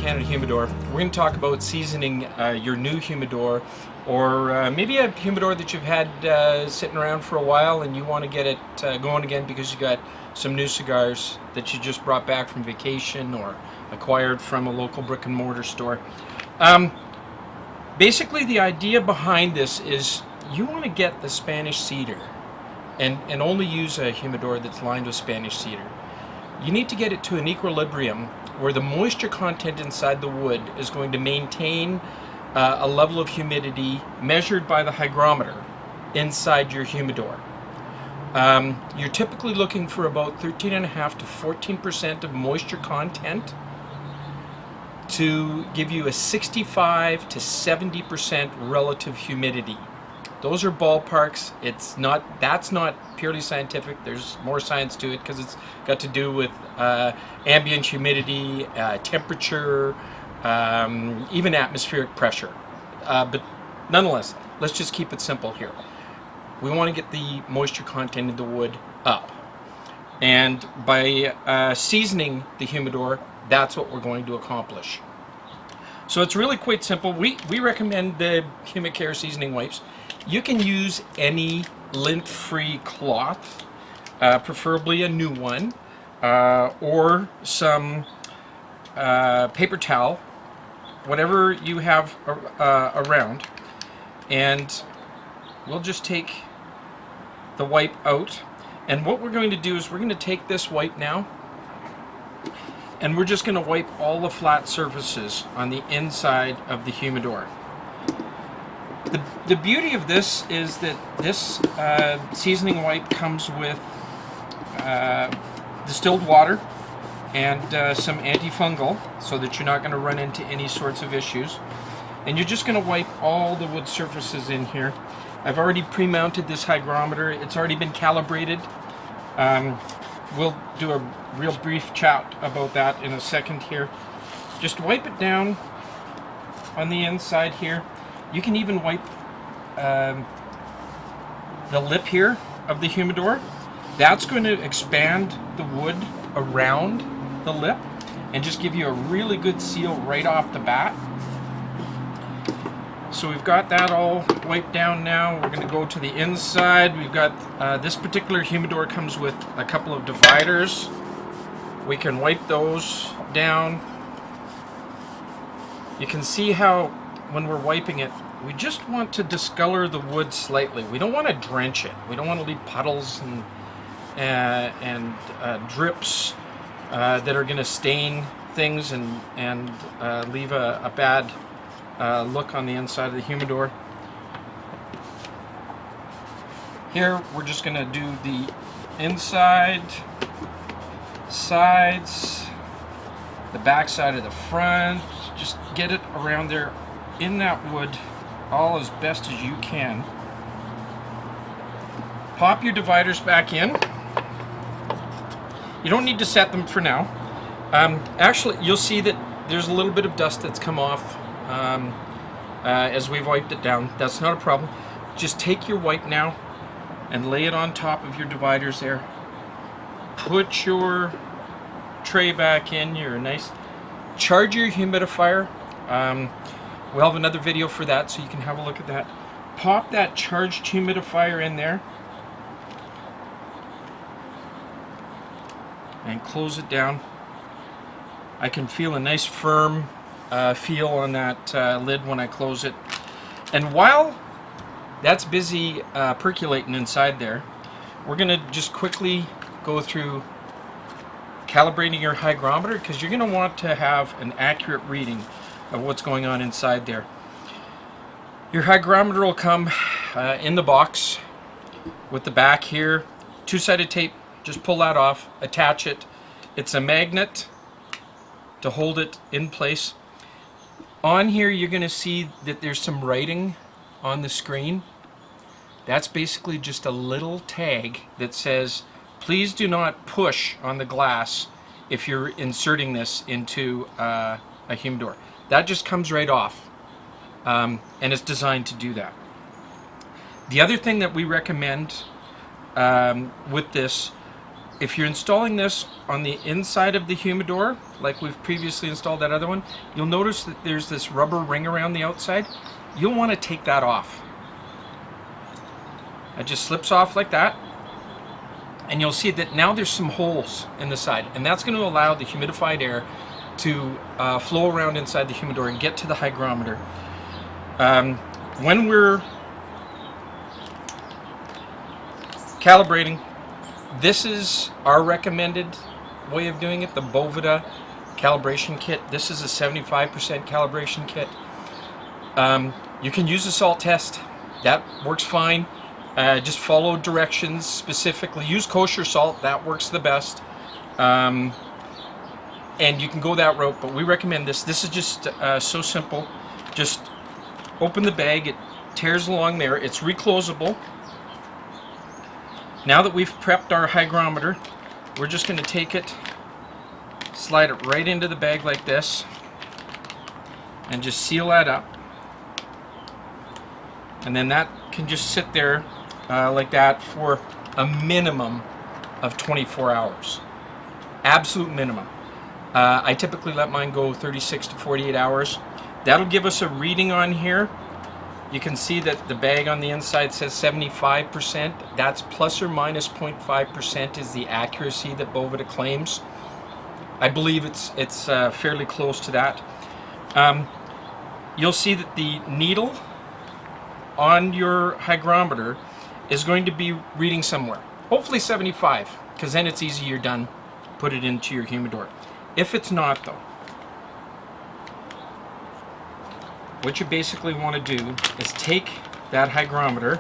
Canada Humidor. We're going to talk about seasoning your new humidor, or maybe a humidor that you've had sitting around for a while and you want to get it going again because you got some new cigars that you just brought back from vacation or acquired from a local brick and mortar store. Basically, the idea behind this is you want to get the Spanish cedar and only use a humidor that's lined with Spanish cedar. You need to get it to an equilibrium where the moisture content inside the wood is going to maintain a level of humidity measured by the hygrometer inside your humidor. You're typically looking for about 13.5 to 14% of moisture content to give you a 65 to 70% relative humidity. Those are ballparks. That's not purely scientific. There's more science to it because it's got to do with ambient humidity, temperature, even atmospheric pressure. But nonetheless, let's just keep it simple here. We want to get the moisture content in the wood up. And by seasoning the humidor, that's what we're going to accomplish. So it's really quite simple. We recommend the Humicare seasoning wipes. You can use any lint-free cloth, preferably a new one, or some paper towel, whatever you have around. And we'll just take the wipe out. And what we're going to do is we're going to take this wipe now, and we're just going to wipe all the flat surfaces on the inside of the humidor. The beauty of this is that this seasoning wipe comes with distilled water and some antifungal, so that you're not going to run into any sorts of issues. And you're just going to wipe all the wood surfaces in here. I've already pre-mounted this hygrometer. It's already been calibrated. We'll do a real brief chat about that in a second here. Just wipe it down on the inside here. You can even wipe the lip here of the humidor. That's going to expand the wood around the lip and just give you a really good seal right off the bat. So we've got that all wiped down now. We're going to go to the inside. We've got this particular humidor comes with a couple of dividers. We can wipe those down. You can see how when we're wiping it, we just want to discolor the wood slightly. We don't want to drench it. We don't want to leave puddles and drips that are going to stain things and leave a bad look on the inside of the humidor. Here we're just going to do the inside, sides, the back side of the front. Just get it around there in that wood all as best as you can. Pop your dividers back in. You don't need to set them for now. Actually, you'll see that there's a little bit of dust that's come off as we've wiped it down. That's not a problem. Just take your wipe now and lay it on top of your dividers there. Put your tray back in. Charge your humidifier. We'll have another video for that, so you can have a look at that. Pop that charged humidifier in there and close it down. I can feel a nice firm feel on that lid when I close it. And while that's busy percolating inside there, we're going to just quickly go through calibrating your hygrometer, because you're going to want to have an accurate reading of what's going on inside there. Your hygrometer will come in the box with the back here, two-sided tape. Just pull that off, attach it. It's a magnet to hold it in place. On here you're going to see that there's some writing on the screen. That's basically just a little tag that says, please do not push on the glass if you're inserting this into a humidor. That just comes right off, and it's designed to do that. The other thing that we recommend with this if you're installing this on the inside of the humidor, like we've previously installed that other one, you'll notice that there's this rubber ring around the outside. You'll want to take that off. It just slips off like that. And you'll see that now there's some holes in the side. And that's going to allow the humidified air to flow around inside the humidor and get to the hygrometer. When we're calibrating, this is our recommended way of doing it, the Boveda calibration kit. This is a 75% calibration kit. You can use a salt test. That works fine. Just follow directions specifically. Use kosher salt. That works the best. And you can go that route, but we recommend this. This is just so simple. Just open the bag. It tears along there. It's reclosable. Now that we've prepped our hygrometer, we're just going to take it, slide it right into the bag like this, and just seal that up. And then that can just sit there like that for a minimum of 24 hours. Absolute minimum. I typically let mine go 36 to 48 hours. That'll give us a reading on here. You can see that the bag on the inside says 75%. That's plus or minus 0.5% is the accuracy that Boveda claims. I believe it's fairly close to that. You'll see that the needle on your hygrometer is going to be reading somewhere. Hopefully 75, because then it's easy, you're done. Put it into your humidor. If it's not though, what you basically want to do is take that hygrometer,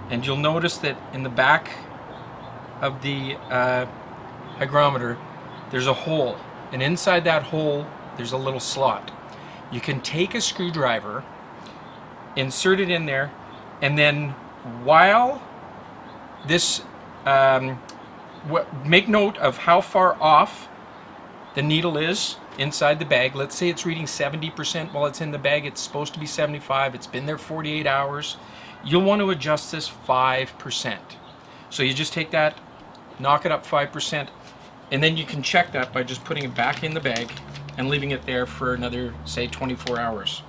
and you'll notice that in the back of the hygrometer there's a hole, and inside that hole there's a little slot. You can take a screwdriver, insert it in there, and then while this make note of how far off the needle is inside the bag. Let's say it's reading 70% while it's in the bag. It's supposed to be 75. It's been there 48 hours. You'll want to adjust this 5%. So you just take that, knock it up 5%, and then you can check that by just putting it back in the bag and leaving it there for another, say, 24 hours.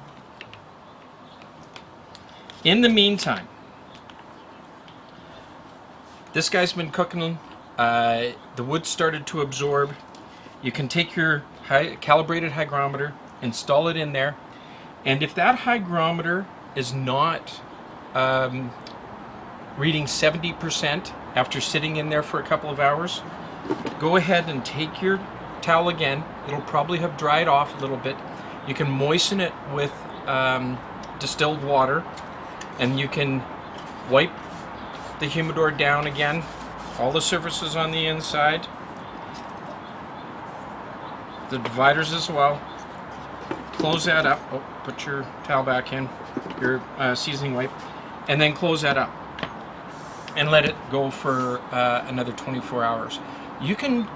In the meantime, this guy's been cooking. The wood started to absorb. You can take your calibrated hygrometer, install it in there, and if that hygrometer is not reading 70% after sitting in there for a couple of hours, go ahead and take your towel again. It'll probably have dried off a little bit. You can moisten it with distilled water, and you can wipe the humidor down again, all the surfaces on the inside, the dividers as well. Close that up. Oh, put your towel back in, your seasoning wipe, and then close that up and let it go for another 24 hours. You can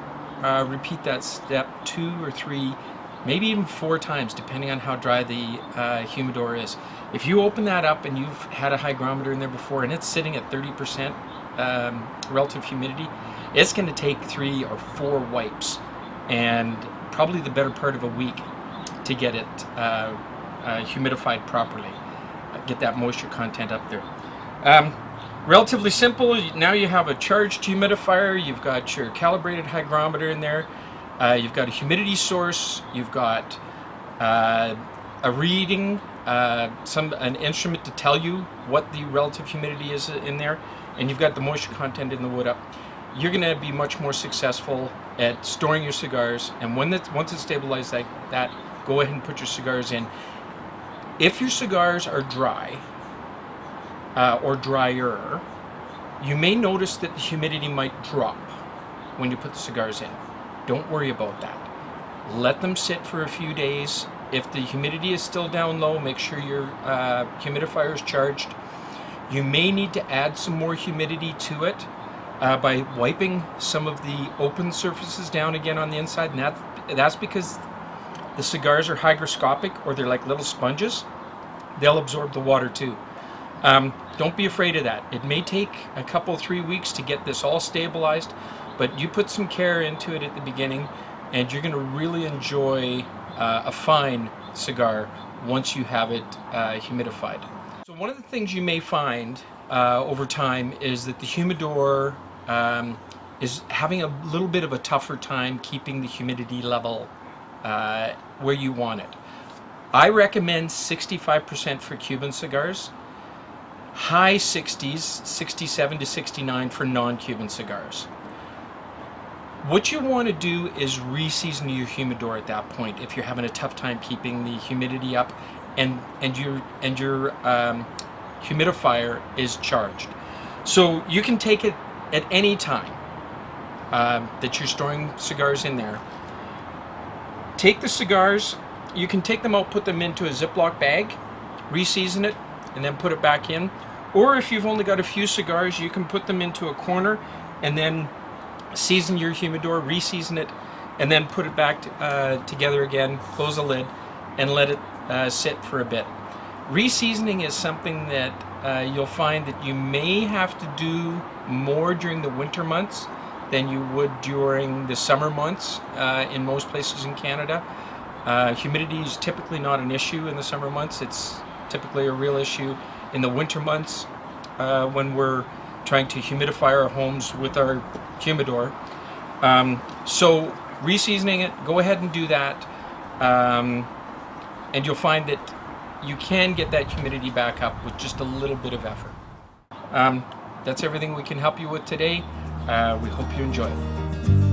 repeat that step 2 or 3, maybe even 4 times, depending on how dry the humidor is. If you open that up and you've had a hygrometer in there before and it's sitting at 30% relative humidity, it's going to take 3 or 4 wipes and probably the better part of a week to get it humidified properly, get that moisture content up there. Relatively simple. Now you have a charged humidifier, you've got your calibrated hygrometer in there, you've got a humidity source, you've got a reading, an instrument to tell you what the relative humidity is in there, and you've got the moisture content in the wood up. You're going to be much more successful at storing your cigars, and once it's stabilized like that, go ahead and put your cigars in. If your cigars are dry or drier, you may notice that the humidity might drop when you put the cigars in. Don't worry about that. Let them sit for a few days. If the humidity is still down low, make sure your humidifier is charged. You may need to add some more humidity to it by wiping some of the open surfaces down again on the inside, and that's because the cigars are hygroscopic, or they're like little sponges. They'll absorb the water too. Don't be afraid of that. It may take a couple, 3 weeks to get this all stabilized, but you put some care into it at the beginning, and you're going to really enjoy a fine cigar once you have it humidified. So one of the things you may find over time is that the humidor is having a little bit of a tougher time keeping the humidity level where you want it. I recommend 65% for Cuban cigars, high 60s, 67 to 69 for non-Cuban cigars. What you want to do is re-season your humidor at that point if you're having a tough time keeping the humidity up and your humidifier is charged. So you can take it at any time that you're storing cigars in there. Take the cigars, you can take them out, put them into a Ziploc bag, re-season it, and then put it back in. Or if you've only got a few cigars, you can put them into a corner and then season your humidor, re-season it, and then put it back together again, close the lid, and let it sit for a bit. Re-seasoning is something that you'll find that you may have to do more during the winter months than you would during the summer months in most places in Canada. Humidity is typically not an issue in the summer months. It's typically a real issue in the winter months when we're trying to humidify our homes with our humidor. So re-seasoning it, go ahead and do that, and you'll find that you can get that humidity back up with just a little bit of effort. That's everything we can help you with today. We hope you enjoy it.